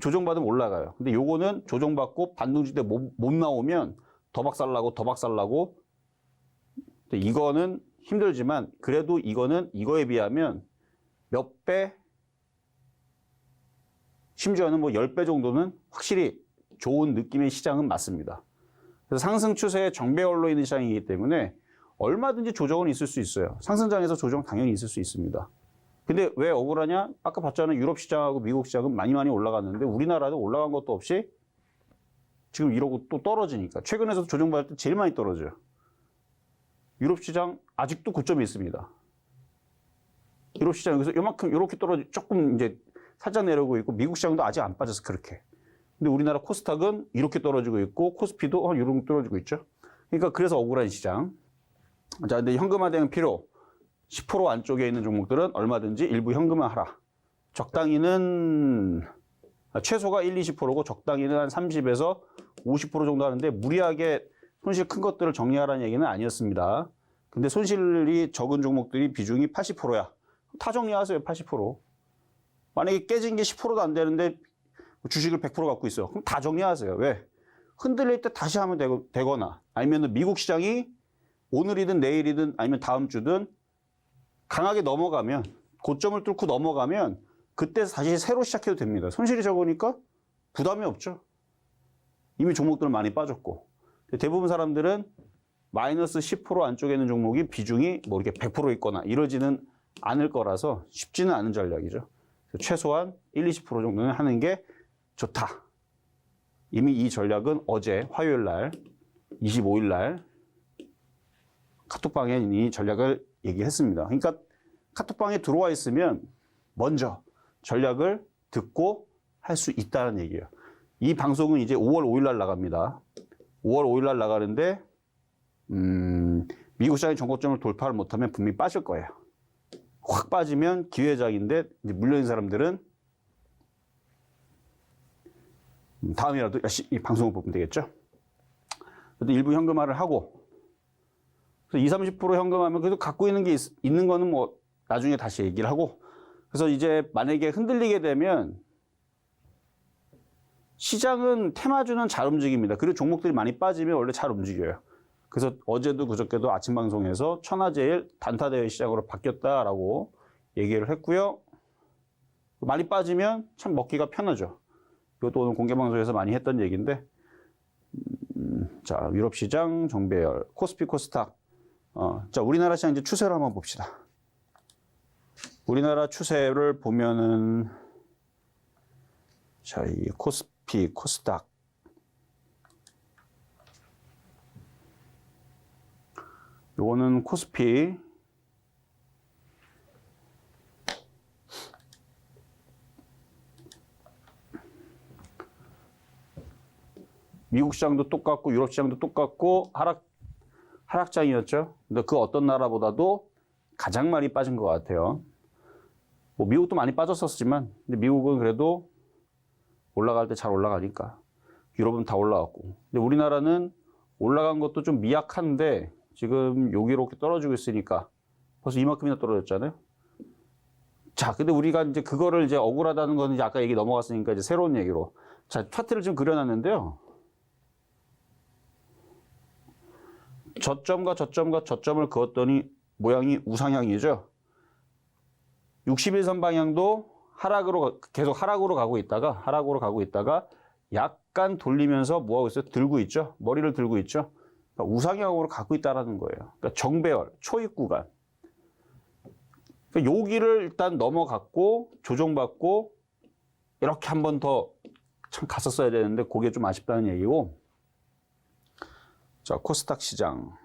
조정받으면 올라가요. 근데 요거는 조정받고 반등주대 못 나오면 더 박살나고 근데 이거는 힘들지만 그래도 이거는 이거에 비하면 몇 배, 심지어는 뭐 10배 정도는 확실히 좋은 느낌의 시장은 맞습니다. 그래서 상승 추세의 정배열로 있는 시장이기 때문에 얼마든지 조정은 있을 수 있어요. 상승장에서 조정 당연히 있을 수 있습니다. 근데 왜 억울하냐? 아까 봤잖아요. 유럽 시장하고 미국 시장은 많이 올라갔는데 우리나라도 올라간 것도 없이 지금 이러고 또 떨어지니까. 최근에도 조정받을 때 제일 많이 떨어져요. 유럽 시장 아직도 고점이 있습니다. 유럽 시장 여기서 요만큼 이렇게 떨어지 조금 이제 살짝 내려오고 있고 미국 시장도 아직 안 빠져서 그렇게. 근데 우리나라 코스닥은 이렇게 떨어지고 있고 코스피도 이렇게 떨어지고 있죠. 그러니까 그래서 억울한 시장. 자, 근데 현금화되는 필요. 10% 안쪽에 있는 종목들은 얼마든지 일부 현금화하라. 적당히는 최소가 1, 20%고 적당히는 한 30에서 50% 정도 하는데 무리하게 손실 큰 것들을 정리하라는 얘기는 아니었습니다. 근데 손실이 적은 종목들이 비중이 80%야. 다 정리하세요, 80%. 만약에 깨진 게 10%도 안 되는데 주식을 100% 갖고 있어요. 그럼 다 정리하세요. 왜? 흔들릴 때 다시 하면 되거나 아니면 미국 시장이 오늘이든 내일이든 아니면 다음 주든 강하게 넘어가면 고점을 뚫고 넘어가면 그때 다시 새로 시작해도 됩니다. 손실이 적으니까 부담이 없죠. 이미 종목들은 많이 빠졌고 대부분 사람들은 마이너스 10% 안쪽에 있는 종목이 비중이 뭐 이렇게 100% 있거나 이러지는 않을 거라서 쉽지는 않은 전략이죠. 최소한 1, 20% 정도는 하는 게 좋다. 이미 이 전략은 어제 화요일 날 25일 날 카톡방에 이 전략을 얘기했습니다. 그러니까 카톡방에 들어와 있으면 먼저 전략을 듣고 할 수 있다는 얘기예요. 이 방송은 이제 5월 5일 날 나갑니다. 5월 5일 날 나가는데 미국 시장이 정고점을 돌파를 못하면 분명히 빠질 거예요. 확 빠지면 기회작인데 이제 물려있는 사람들은 다음이라도 이 방송을 보면 되겠죠. 그래도 일부 현금화를 하고 그래서 20, 30% 현금하면 그래도 갖고 있는 게 있는 거는 뭐 나중에 다시 얘기를 하고 그래서 이제 만약에 흔들리게 되면 시장은 테마주는 잘 움직입니다. 그리고 종목들이 많이 빠지면 원래 잘 움직여요. 그래서 어제도 그저께도 아침 방송에서 천하제일 단타대회 시장으로 바뀌었다라고 얘기를 했고요. 많이 빠지면 참 먹기가 편하죠. 이것도 오늘 공개 방송에서 많이 했던 얘기인데, 자, 유럽 시장 정배열, 코스피 코스닥. 자, 우리나라 시장 이제 추세를 한번 봅시다. 우리나라 추세를 보면은, 자, 이 코스피 코스닥. 요거는 코스피. 미국 시장도 똑같고 유럽 시장도 똑같고 하락장이었죠. 근데 그 어떤 나라보다도 가장 많이 빠진 것 같아요. 뭐 미국도 많이 빠졌었지만, 근데 미국은 그래도 올라갈 때 잘 올라가니까. 유럽은 다 올라갔고. 근데 우리나라는 올라간 것도 좀 미약한데 지금 여기로 이렇게 떨어지고 있으니까 벌써 이만큼이나 떨어졌잖아요. 자, 근데 우리가 이제 그거를 이제 억울하다는 건 이제 아까 얘기 넘어갔으니까 이제 새로운 얘기로. 자, 차트를 좀 그려놨는데요. 저점과 저점과 저점을 그었더니 모양이 우상향이죠. 61선 방향도 계속 하락으로 가고 있다가 약간 돌리면서 뭐하고 있어요? 들고 있죠. 머리를 들고 있죠. 그러니까 우상향으로 가고 있다는 거예요. 그러니까 정배열, 초입 구간. 그러니까 여기를 일단 넘어갔고 조정받고 이렇게 한 번 더 참 갔었어야 되는데 그게 좀 아쉽다는 얘기고. 자, 코스닥 시장.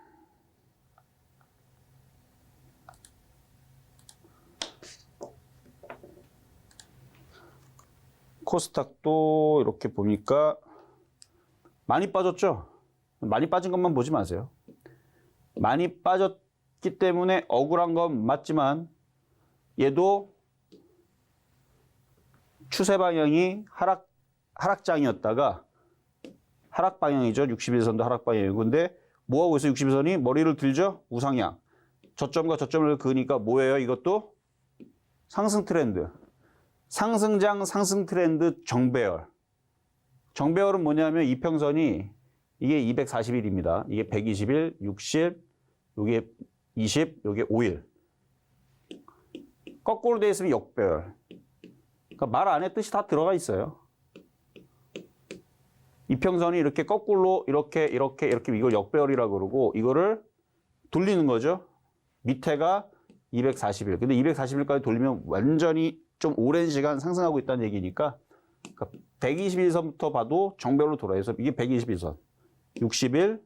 코스닥도 이렇게 보니까 많이 빠졌죠? 많이 빠진 것만 보지 마세요. 많이 빠졌기 때문에 억울한 건 맞지만 얘도 추세 방향이 하락장이었다가 하락 방향이죠. 61선도 하락 방향이고. 근데 뭐하고 있어요? 61선이 머리를 들죠? 우상향. 저점과 저점을 그으니까 뭐예요? 이것도 상승 트렌드. 상승장 상승 트렌드 정배열. 정배열은 뭐냐면 이평선이 이게 240일입니다. 이게 120일, 60, 요게 20, 요게 5일. 거꾸로 돼 있으면 역배열. 그러니까 말 안에 뜻이 다 들어가 있어요. 이평선이 이렇게 거꾸로 이렇게 이걸 역배열이라고 그러고 이거를 돌리는 거죠. 밑에가 240일. 근데 240일까지 돌리면 완전히 좀 오랜 시간 상승하고 있다는 얘기니까 그러니까 121선부터 봐도 정배열로 돌아요. 이게 121선. 60일,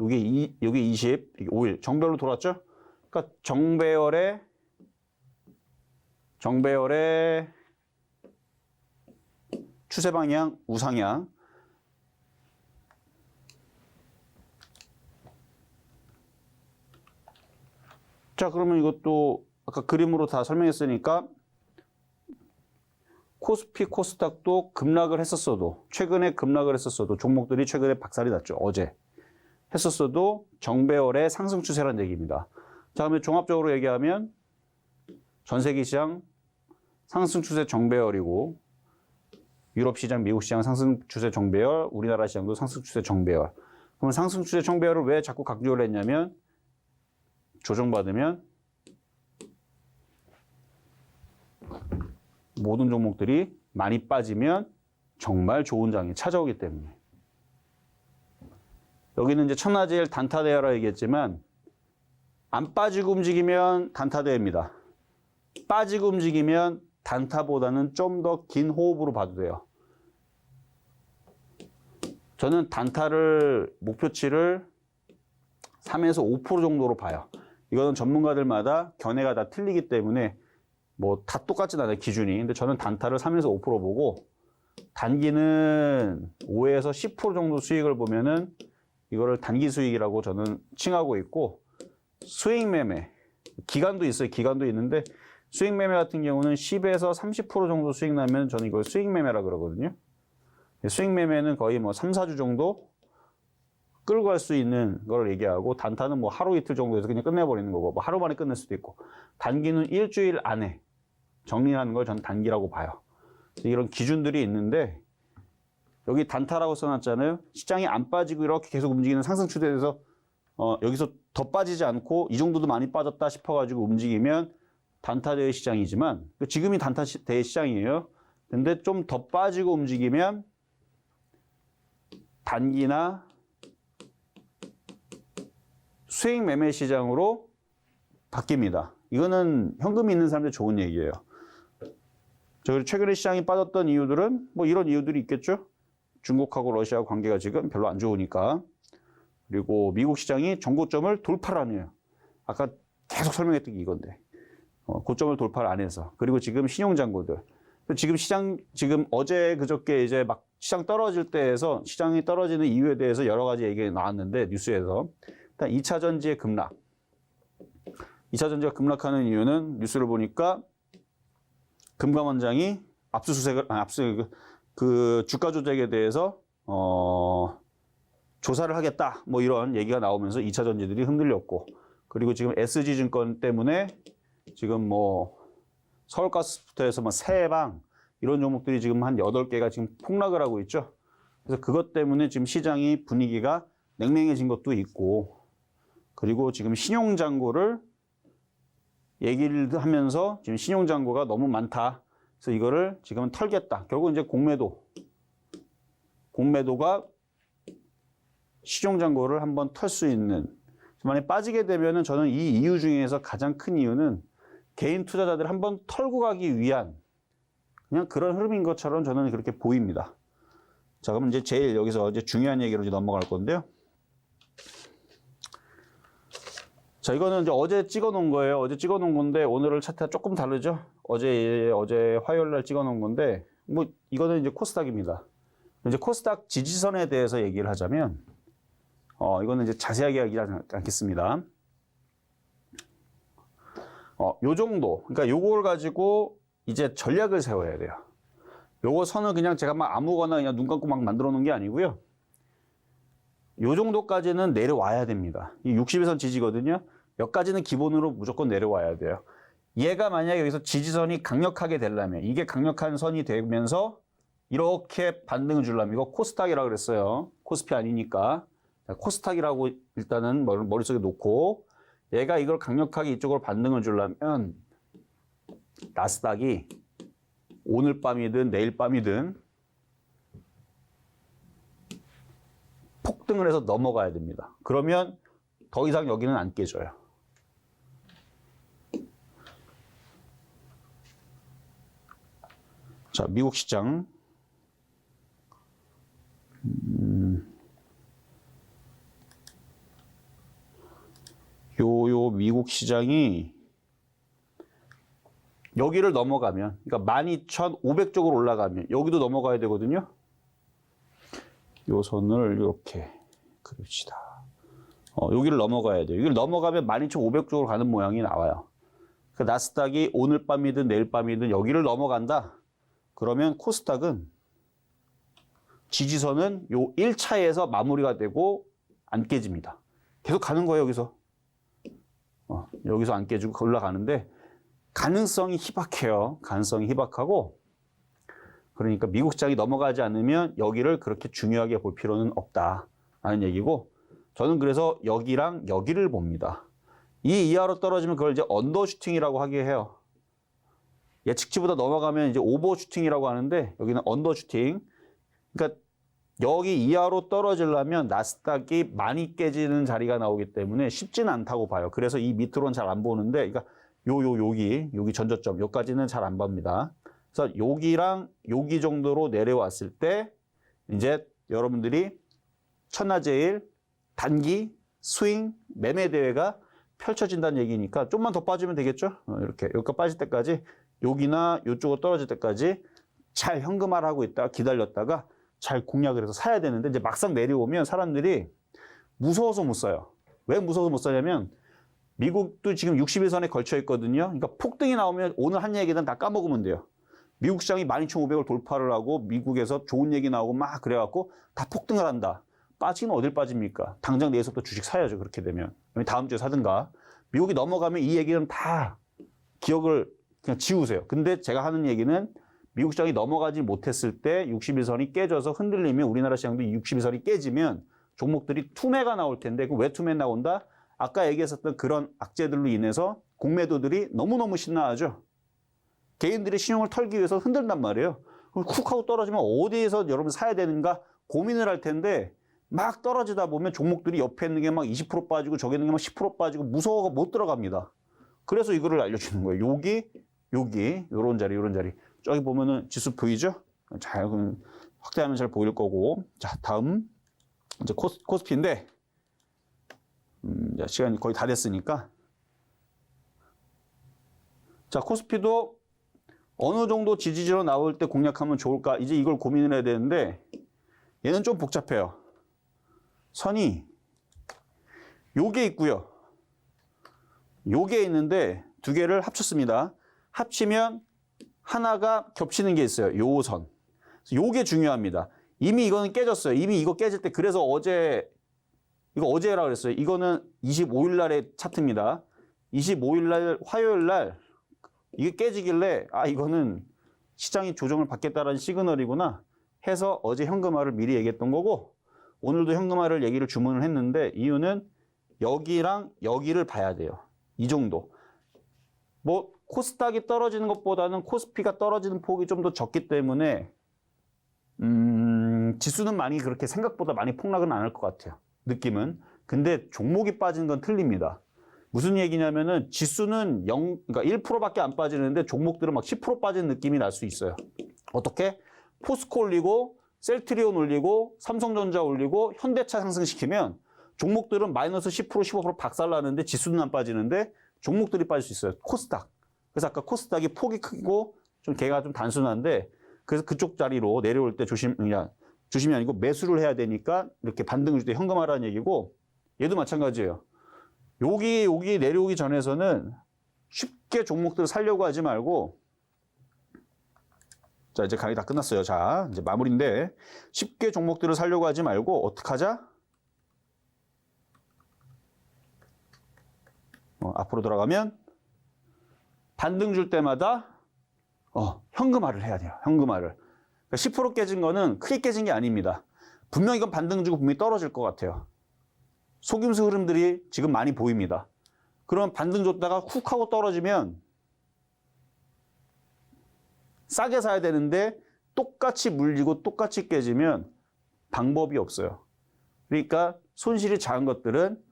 요게 20, 이게 5일. 정배열로 돌았죠? 그러니까 정배열의 추세 방향 우상향. 자, 그러면 이것도 아까 그림으로 다 설명했으니까 코스피, 코스닥도 급락을 했었어도 최근에 급락을 했었어도 종목들이 최근에 박살이 났죠. 어제 했었어도 정배열의 상승 추세라는 얘기입니다. 자, 그러면 종합적으로 얘기하면 전 세계 시장 상승 추세 정배열이고 유럽 시장, 미국 시장 상승 추세 정배열, 우리나라 시장도 상승 추세 정배열. 그러면 상승 추세 정배열을 왜 자꾸 강조를 했냐면 조정받으면 모든 종목들이 많이 빠지면 정말 좋은 장이 찾아오기 때문에. 여기는 이제 천하제일 단타대회라 얘기했지만 안 빠지고 움직이면 단타대회입니다. 빠지고 움직이면 단타보다는 좀 더 긴 호흡으로 봐도 돼요. 저는 단타를 목표치를 3에서 5% 정도로 봐요. 이거는 전문가들마다 견해가 다 틀리기 때문에 뭐 다 똑같진 않아요, 기준이. 근데 저는 단타를 3에서 5% 보고 단기는 5에서 10% 정도 수익을 보면은 이거를 단기 수익이라고 저는 칭하고 있고, 수익 매매 기간도 있어요. 기간도 있는데 수익 매매 같은 경우는 10에서 30% 정도 수익 나면 저는 이걸 수익 매매라 그러거든요. 수익 매매는 거의 뭐 3, 4주 정도 끌고 갈 수 있는 걸 얘기하고, 단타는 뭐 하루 이틀 정도에서 그냥 끝내버리는 거고, 뭐 하루 만에 끝낼 수도 있고, 단기는 일주일 안에 정리하는 걸 저는 단기라고 봐요. 이런 기준들이 있는데 여기 단타라고 써놨잖아요. 시장이 안 빠지고 이렇게 계속 움직이는 상승 추세에서 여기서 더 빠지지 않고 이 정도도 많이 빠졌다 싶어가지고 움직이면 단타대의 시장이지만 지금이 단타대의 시장이에요. 근데 좀 더 빠지고 움직이면 단기나 수익 매매 시장으로 바뀝니다. 이거는 현금이 있는 사람들 좋은 얘기예요. 최근에 시장이 빠졌던 이유들은 뭐 이런 이유들이 있겠죠. 중국하고 러시아 관계가 지금 별로 안 좋으니까. 그리고 미국 시장이 전고점을 돌파를 안 해요. 아까 계속 설명했던 게 이건데. 고점을 돌파를 안 해서. 그리고 지금 신용잔고들. 지금 어제 그저께 이제 막 시장 떨어질 때에서 시장이 떨어지는 이유에 대해서 여러 가지 얘기가 나왔는데 뉴스에서. 일단 2차 전지의 급락. 2차 전지가 급락하는 이유는 뉴스를 보니까 금감원장이 그 주가 조작에 대해서 조사를 하겠다. 뭐 이런 얘기가 나오면서 2차 전지들이 흔들렸고, 그리고 지금 SG증권 때문에 지금 뭐 서울가스부터 해서 뭐 세방 이런 종목들이 지금 한 8개가 지금 폭락을 하고 있죠. 그래서 그것 때문에 지금 시장이 분위기가 냉랭해진 것도 있고, 그리고 지금 신용잔고를 얘기를 하면서 지금 신용잔고가 너무 많다. 그래서 이거를 지금은 털겠다. 결국 이제 공매도가 신용잔고를 한번 털 수 있는. 만약에 빠지게 되면은 저는 이 이유 중에서 가장 큰 이유는 개인 투자자들 한번 털고 가기 위한 그냥 그런 흐름인 것처럼 저는 그렇게 보입니다. 자, 그럼 이제 제일 여기서 이제 중요한 얘기로 이제 넘어갈 건데요. 자, 이거는 이제 어제 찍어 놓은 거예요. 어제 찍어 놓은 건데 오늘을 차트가 조금 다르죠. 어제 화요일 날 찍어 놓은 건데 뭐 이거는 이제 코스닥입니다. 이제 코스닥 지지선에 대해서 얘기를 하자면 이거는 이제 자세하게 하지 않겠습니다. 요 정도. 그러니까 요걸 가지고 이제 전략을 세워야 돼요. 요거 선을 그냥 제가 막 아무거나 그냥 눈 감고 막 만들어 놓은 게 아니고요. 요 정도까지는 내려와야 됩니다. 이 60일선 지지거든요. 여기까지는 기본으로 무조건 내려와야 돼요. 얘가 만약에 여기서 지지선이 강력하게 되려면, 이게 강력한 선이 되면서 이렇게 반등을 주려면, 이거 코스닥이라고 그랬어요. 코스피 아니니까. 코스닥이라고 일단은 머릿속에 놓고, 얘가 이걸 강력하게 이쪽으로 반등을 주려면 나스닥이 오늘 밤이든 내일 밤이든 폭등을 해서 넘어가야 됩니다. 그러면 더 이상 여기는 안 깨져요. 자, 미국 시장. 요 미국 시장이 여기를 넘어가면, 그러니까 12,500쪽으로 올라가면 여기도 넘어가야 되거든요. 요 선을 이렇게 그립시다. 여기를 넘어가야 돼요. 여기를 넘어가면 12,500쪽으로 가는 모양이 나와요. 그 나스닥이 오늘 밤이든 내일 밤이든 여기를 넘어간다. 그러면 코스닥은 지지선은 요 1차에서 마무리가 되고 안 깨집니다. 계속 가는 거예요, 여기서. 여기서 안 깨지고 올라가는데 가능성이 희박해요. 가능성이 희박하고, 그러니까 미국 시장이 넘어가지 않으면 여기를 그렇게 중요하게 볼 필요는 없다라는 얘기고, 저는 그래서 여기랑 여기를 봅니다. 이 이하로 떨어지면 그걸 이제 언더슈팅이라고 하게 해요. 예측치보다 넘어가면 이제 오버슈팅이라고 하는데 여기는 언더슈팅. 그러니까 여기 이하로 떨어지려면 나스닥이 많이 깨지는 자리가 나오기 때문에 쉽지는 않다고 봐요. 그래서 이 밑으로는 잘 안 보는데, 그러니까 여기 전저점, 여기까지는 잘 안 봅니다. 그래서 여기랑 여기 정도로 내려왔을 때 이제 여러분들이 천하제일 단기 스윙 매매 대회가 펼쳐진다는 얘기니까 좀만 더 빠지면 되겠죠. 이렇게 여기까지 빠질 때까지, 여기나 이쪽으로 떨어질 때까지 잘 현금화하고 있다가 기다렸다가 잘 공략을 해서 사야 되는데, 이제 막상 내려오면 사람들이 무서워서 못 사요. 왜 무서워서 못 사냐면 미국도 지금 60일선에 걸쳐 있거든요. 그러니까 폭등이 나오면 오늘 한 얘기는 다 까먹으면 돼요. 미국 시장이 12,500을 돌파를 하고 미국에서 좋은 얘기 나오고 막 그래갖고 다 폭등을 한다. 빠지는 어딜 빠집니까? 당장 내일부터 주식 사야죠. 그렇게 되면. 다음 주에 사든가. 미국이 넘어가면 이 얘기는 다 기억을 그냥 지우세요. 근데 제가 하는 얘기는 미국 시장이 넘어가지 못했을 때 61선이 깨져서 흔들리면 우리나라 시장도 61선이 깨지면 종목들이 투매가 나올 텐데 그 왜 투매 나온다? 아까 얘기했었던 그런 악재들로 인해서 공매도들이 너무너무 신나하죠. 개인들이 신용을 털기 위해서 흔든단 말이에요. 쿡 하고 떨어지면 어디에서 여러분 사야 되는가 고민을 할 텐데 막 떨어지다 보면 종목들이 옆에 있는 게 막 20% 빠지고 저기 있는 게 막 10% 빠지고 무서워가 못 들어갑니다. 그래서 이거를 알려주는 거예요. 여기, 요런 자리. 저기 보면은 지수 보이죠? 잘 확대하면 잘 보일 거고. 자, 다음 이제 코스피인데 시간이 거의 다 됐으니까 자, 코스피도 어느 정도 지지지로 나올 때 공략하면 좋을까? 이제 이걸 고민을 해야 되는데 얘는 좀 복잡해요. 선이 요게 있고요. 요게 있는데 두 개를 합쳤습니다. 합치면 하나가 겹치는 게 있어요. 요 선. 요게 중요합니다. 이미 이거는 깨졌어요. 이미 이거 깨질 때 그래서 이거 어제라 그랬어요. 이거는 25일 날의 차트입니다. 25일 날 화요일 날 이게 깨지길래 이거는 시장이 조정을 받겠다라는 시그널이구나 해서 어제 현금화를 미리 얘기했던 거고 오늘도 현금화를 얘기를 주문을 했는데 이유는 여기랑 여기를 봐야 돼요. 이 정도. 뭐 코스닥이 떨어지는 것보다는 코스피가 떨어지는 폭이 좀 더 적기 때문에 지수는 많이 그렇게 생각보다 많이 폭락은 안 할 것 같아요. 느낌은. 근데 종목이 빠진 건 틀립니다. 무슨 얘기냐면은 지수는 그러니까 1%밖에 안 빠지는데 종목들은 막 10% 빠진 느낌이 날 수 있어요. 어떻게? 포스코 올리고 셀트리온 올리고 삼성전자 올리고 현대차 상승시키면 종목들은 마이너스 10% 15% 박살나는데 지수는 안 빠지는데 종목들이 빠질 수 있어요. 코스닥. 그래서 아까 코스닥이 폭이 크고 좀 개가 좀 단순한데 그래서 그쪽 자리로 내려올 때 조심이 아니고 매수를 해야 되니까 이렇게 반등을 줄 때 현금화라는 얘기고 얘도 마찬가지예요. 여기 내려오기 전에서는 쉽게 종목들을 살려고 하지 말고 자 이제 강의 다 끝났어요. 자 이제 마무리인데 쉽게 종목들을 살려고 하지 말고 어떻게 하자? 앞으로 돌아가면 반등 줄 때마다 현금화를 해야 돼요. 현금화를. 그러니까 10% 깨진 거는 크게 깨진 게 아닙니다. 분명히 이건 반등 주고 분명히 떨어질 것 같아요. 속임수 흐름들이 지금 많이 보입니다. 그럼 반등 줬다가 훅 하고 떨어지면 싸게 사야 되는데 똑같이 물리고 똑같이 깨지면 방법이 없어요. 그러니까 손실이 작은 것들은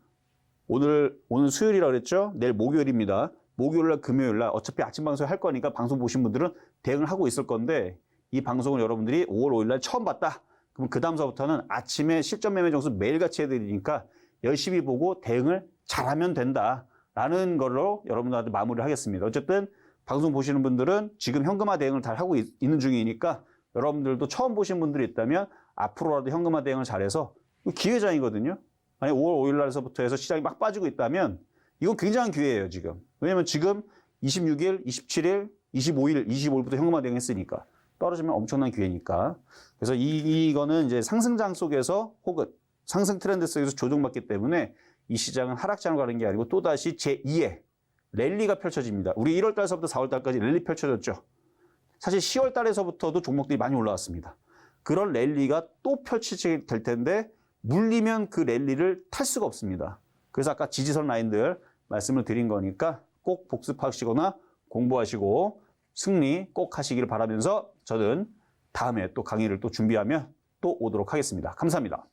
오늘 수요일이라고 그랬죠? 내일 목요일입니다. 목요일날 금요일날 어차피 아침 방송 할 거니까 방송 보신 분들은 대응을 하고 있을 건데 이 방송을 여러분들이 5월 5일날 처음 봤다. 그럼 그 다음서부터는 아침에 실전 매매 정수 매일같이 해드리니까 열심히 보고 대응을 잘하면 된다라는 걸로 여러분들한테 마무리를 하겠습니다. 어쨌든 방송 보시는 분들은 지금 현금화 대응을 잘 하고 있는 중이니까 여러분들도 처음 보신 분들이 있다면 앞으로라도 현금화 대응을 잘해서 기회장이거든요. 만약 5월 5일 날서부터 해서 시장이 막 빠지고 있다면 이건 굉장한 기회예요, 지금. 왜냐면 지금 26일, 27일, 25일, 25일부터 현금화 대응했으니까 떨어지면 엄청난 기회니까. 그래서 이거는 이제 상승장 속에서 혹은 상승 트렌드 속에서 조정받기 때문에 이 시장은 하락장으로 가는 게 아니고 또다시 제2의 랠리가 펼쳐집니다. 우리 1월 달서부터 4월 달까지 랠리 펼쳐졌죠. 사실 10월 달에서부터도 종목들이 많이 올라왔습니다. 그런 랠리가 또 펼쳐지게 될 텐데 물리면 그 랠리를 탈 수가 없습니다. 그래서 아까 지지선 라인들 말씀을 드린 거니까 꼭 복습하시거나 공부하시고 승리 꼭 하시기를 바라면서 저는 다음에 또 강의를 또 준비하며 또 오도록 하겠습니다. 감사합니다.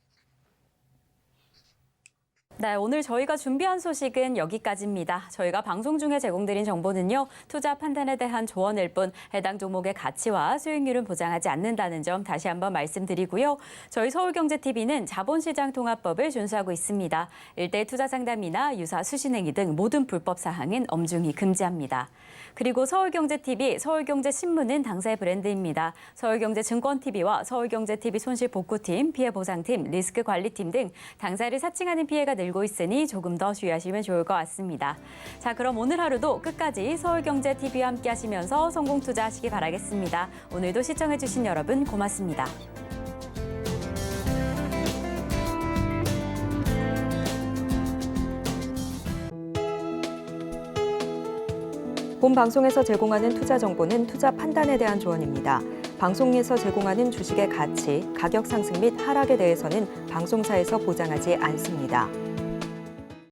네, 오늘 저희가 준비한 소식은 여기까지입니다. 저희가 방송 중에 제공드린 정보는요, 투자 판단에 대한 조언일 뿐 해당 종목의 가치와 수익률은 보장하지 않는다는 점 다시 한번 말씀드리고요. 저희 서울경제TV는 자본시장 통합법을 준수하고 있습니다. 일대 투자 상담이나 유사 수신행위 등 모든 불법 사항은 엄중히 금지합니다. 그리고 서울경제TV, 서울경제신문은 당사의 브랜드입니다. 서울경제증권TV와 서울경제TV 손실복구팀, 피해보상팀, 리스크관리팀 등 당사를 사칭하는 피해가 늘고 있으니 조금 더 주의하시면 좋을 것 같습니다. 자, 그럼 오늘 하루도 끝까지 서울경제TV와 함께 하시면서 성공 투자하시기 바라겠습니다. 오늘도 시청해주신 여러분 고맙습니다. 본 방송에서 제공하는 투자 정보는 투자 판단에 대한 조언입니다. 방송에서 제공하는 주식의 가치, 가격 상승 및 하락에 대해서는 방송사에서 보장하지 않습니다.